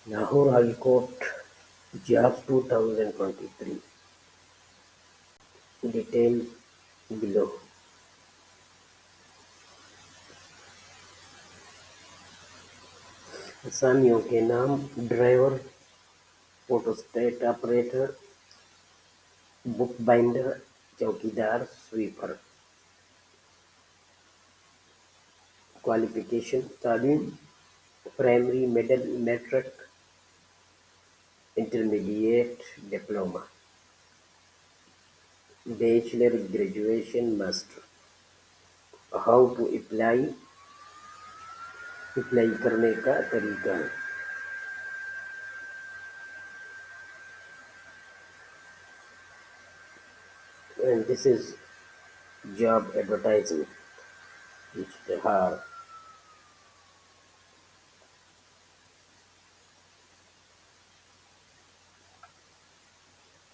Lahore High Court Jobs 2023. Details below. असामियों के नाम: driver, photostat operator, book binder, चौकीदार, स्वीपर। क्वालिफिकेशन: तालीम primary, middle, matric, intermediate, diploma, bachelor, graduation, master. How to apply करने का तरीका है। And this is job advertisement इश्तिहार।